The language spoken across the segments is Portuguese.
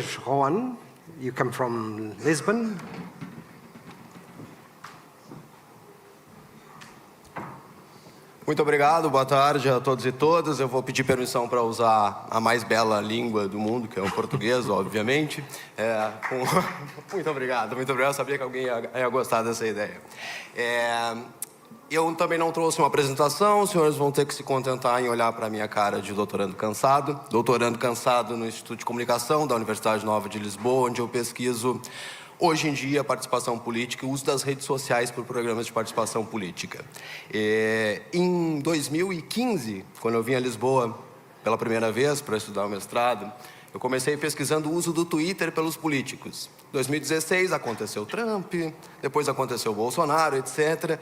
Juan, you come from Lisbon. Muito obrigado, boa tarde a todos e todas. Eu vou pedir permissão para usar a mais bela língua do mundo, que é o português, obviamente. Muito obrigado. Eu sabia que alguém ia gostar dessa ideia. Eu também não trouxe uma apresentação, os senhores vão ter que se contentar em olhar para a minha cara de doutorando cansado. Doutorando cansado no Instituto de Comunicação da Universidade Nova de Lisboa, onde eu pesquiso, hoje em dia, a participação política e o uso das redes sociais por programas de participação política. Em 2015, quando eu vim a Lisboa pela primeira vez para estudar o mestrado, eu comecei pesquisando o uso do Twitter pelos políticos. Em 2016 aconteceu Trump, depois aconteceu Bolsonaro, etc.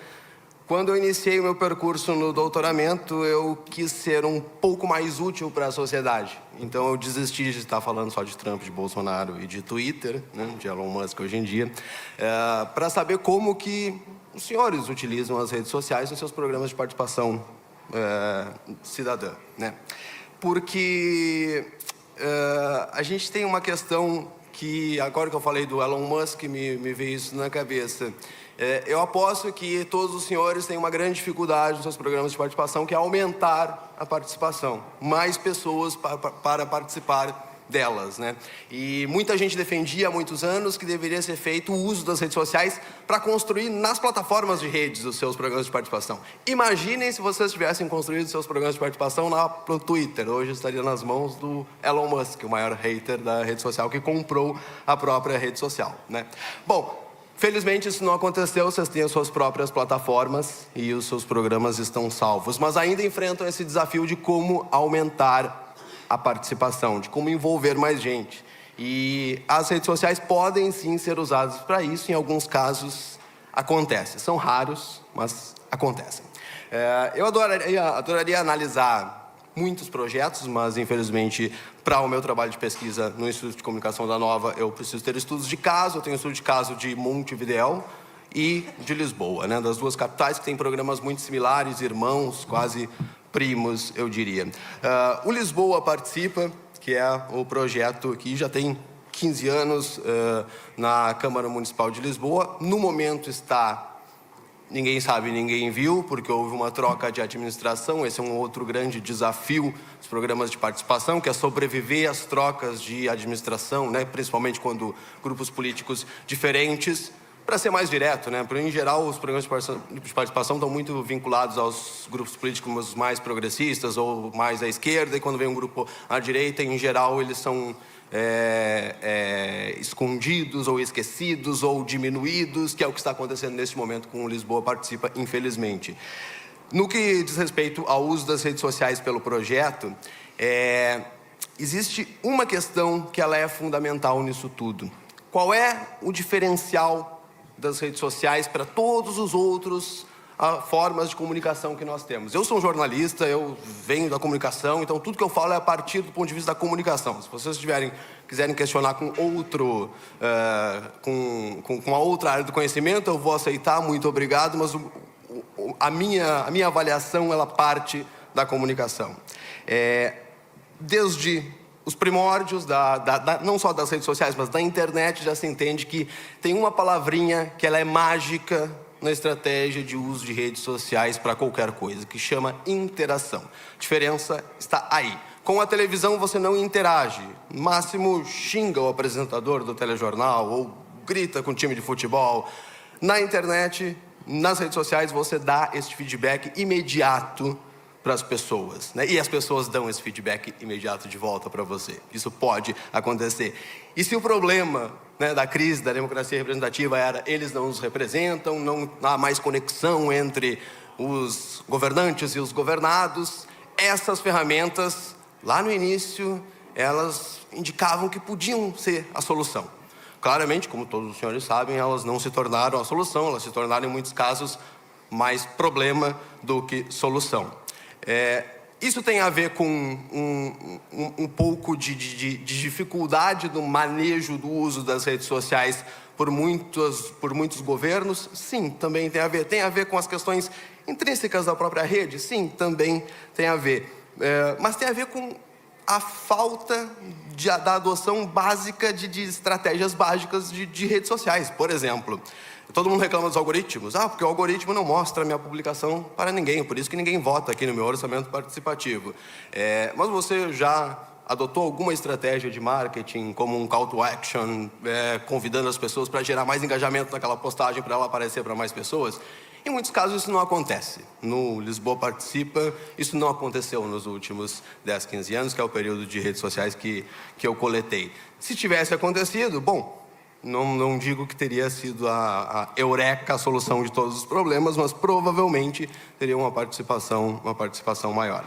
Quando eu iniciei o meu percurso no doutoramento, eu quis ser um pouco mais útil para a sociedade. Então eu desisti de estar falando só de Trump, de Bolsonaro e de Twitter, né, de Elon Musk hoje em dia, para saber como que os senhores utilizam as redes sociais nos seus programas de participação cidadã, né? Porque a gente tem uma questão que, agora que eu falei do Elon Musk, me veio isso na cabeça. Eu aposto que todos os senhores têm uma grande dificuldade nos seus programas de participação, que é aumentar a participação. Mais pessoas para participar delas, né? E muita gente defendia há muitos anos que deveria ser feito o uso das redes sociais para construir nas plataformas de redes os seus programas de participação. Imaginem se vocês tivessem construído seus programas de participação no Twitter. Hoje estaria nas mãos do Elon Musk, o maior hater da rede social, que comprou a própria rede social, né? Bom, felizmente isso não aconteceu, vocês têm as suas próprias plataformas e os seus programas estão salvos, mas ainda enfrentam esse desafio de como aumentar a participação, de como envolver mais gente. E as redes sociais podem sim ser usadas para isso, em alguns casos acontece. São raros, mas acontecem. Eu adoraria analisar muitos projetos, mas infelizmente para o meu trabalho de pesquisa no Instituto de Comunicação da Nova eu preciso ter estudos de caso. Eu tenho estudo de caso de Montevidéu e de Lisboa, né, das duas capitais que têm programas muito similares, irmãos, quase primos, eu diria. O Lisboa Participa, que é o projeto que já tem 15 anos na Câmara Municipal de Lisboa. No momento está, ninguém sabe, ninguém viu, porque houve uma troca de administração. Esse é um outro grande desafio dos programas de participação, que é sobreviver às trocas de administração, né? Principalmente quando grupos políticos diferentes. Para ser mais direto, né? Porque, em geral, os programas de participação estão muito vinculados aos grupos políticos mais progressistas ou mais à esquerda, e quando vem um grupo à direita, em geral, eles são escondidos ou esquecidos ou diminuídos, que é o que está acontecendo neste momento com o Lisboa Participa, infelizmente. No que diz respeito ao uso das redes sociais pelo projeto, existe uma questão que ela é fundamental nisso tudo. Qual é o diferencial das redes sociais para todos os outros formas de comunicação que nós temos? Eu sou um jornalista, eu venho da comunicação, então tudo que eu falo é a partir do ponto de vista da comunicação. Se vocês quiserem questionar com a outra área do conhecimento, eu vou aceitar, muito obrigado, mas a minha avaliação, ela parte da comunicação. Desde os primórdios, não só das redes sociais, mas da internet, já se entende que tem uma palavrinha que ela é mágica na estratégia de uso de redes sociais para qualquer coisa, que chama interação. A diferença está aí. Com a televisão você não interage, no máximo xinga o apresentador do telejornal ou grita com o time de futebol. Na internet, nas redes sociais, você dá esse feedback imediato para as pessoas, né? E as pessoas dão esse feedback imediato de volta para você. Isso pode acontecer. E se o problema, né, da crise da democracia representativa era eles não nos representam, não há mais conexão entre os governantes e os governados, essas ferramentas, lá no início, elas indicavam que podiam ser a solução. Claramente, como todos os senhores sabem, elas não se tornaram a solução, elas se tornaram, em muitos casos, mais problema do que solução. Isso tem a ver com um pouco de dificuldade do manejo do uso das redes sociais por muitos governos? Sim, também tem a ver. Tem a ver com as questões intrínsecas da própria rede? Sim, também tem a ver. Mas tem a ver com a falta da adoção básica de estratégias básicas de redes sociais. Por exemplo, todo mundo reclama dos algoritmos. Porque o algoritmo não mostra a minha publicação para ninguém, por isso que ninguém vota aqui no meu orçamento participativo. Mas você já adotou alguma estratégia de marketing, como um call to action, convidando as pessoas para gerar mais engajamento naquela postagem, para ela aparecer para mais pessoas? Em muitos casos isso não acontece. No Lisboa Participa, isso não aconteceu nos últimos 10, 15 anos, que é o período de redes sociais que eu coletei. Se tivesse acontecido, bom, não digo que teria sido a eureka, a solução de todos os problemas, mas provavelmente teria uma participação maior.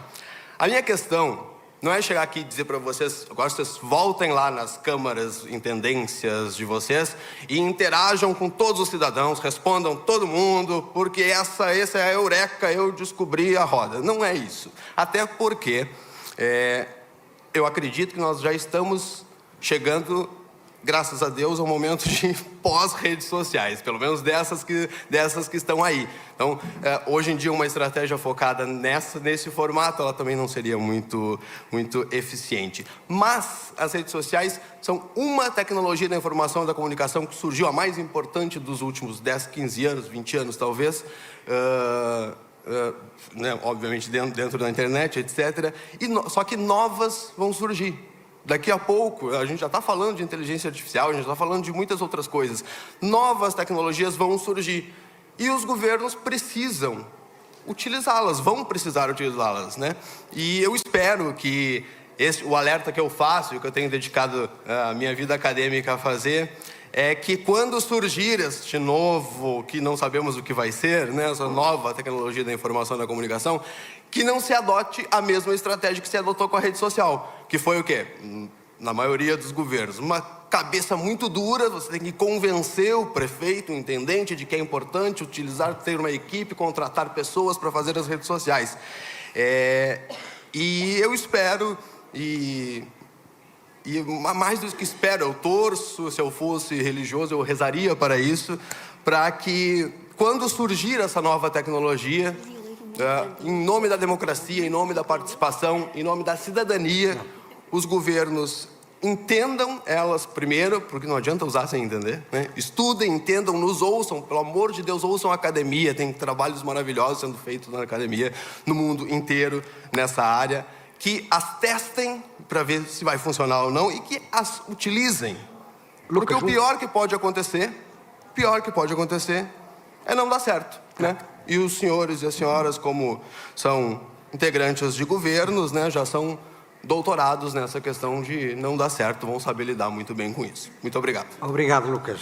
A minha questão não é chegar aqui e dizer para vocês, agora vocês voltem lá nas câmaras em tendências de vocês e interajam com todos os cidadãos, respondam todo mundo, porque essa é a eureka, eu descobri a roda. Não é isso. Até porque eu acredito que nós já estamos chegando, graças a Deus, ao momento de pós-redes sociais, pelo menos dessas que estão aí. Então, hoje em dia, uma estratégia focada nesse formato, ela também não seria muito eficiente. Mas as redes sociais são uma tecnologia da informação e da comunicação que surgiu, a mais importante dos últimos 10, 15 anos, 20 anos talvez, obviamente dentro da internet, etc. Só que novas vão surgir. Daqui a pouco, a gente já está falando de inteligência artificial, a gente está falando de muitas outras coisas. Novas tecnologias vão surgir. E os governos precisam utilizá-las, vão precisar utilizá-las, né? E eu espero que o alerta que eu faço, e que eu tenho dedicado a minha vida acadêmica a fazer, é que quando surgir este novo, que não sabemos o que vai ser, né, essa nova tecnologia da informação e da comunicação, que não se adote a mesma estratégia que se adotou com a rede social, que foi o quê? Na maioria dos governos, uma cabeça muito dura, você tem que convencer o prefeito, o intendente de que é importante utilizar, ter uma equipe, contratar pessoas para fazer as redes sociais. E eu espero, e mais do que espero, eu torço, se eu fosse religioso, eu rezaria para isso, para que quando surgir essa nova tecnologia, em nome da democracia, em nome da participação, em nome da cidadania, os governos entendam elas primeiro, porque não adianta usar sem entender, né? Estudem, entendam, nos ouçam, pelo amor de Deus, ouçam a academia, tem trabalhos maravilhosos sendo feitos na academia, no mundo inteiro, nessa área, que as testem para ver se vai funcionar ou não e que as utilizem. Porque o pior que pode acontecer é não dar certo, né? E os senhores e as senhoras, como são integrantes de governos, né, já são doutorados nessa questão de não dar certo, vão saber lidar muito bem com isso. Muito obrigado. Obrigado, Lucas.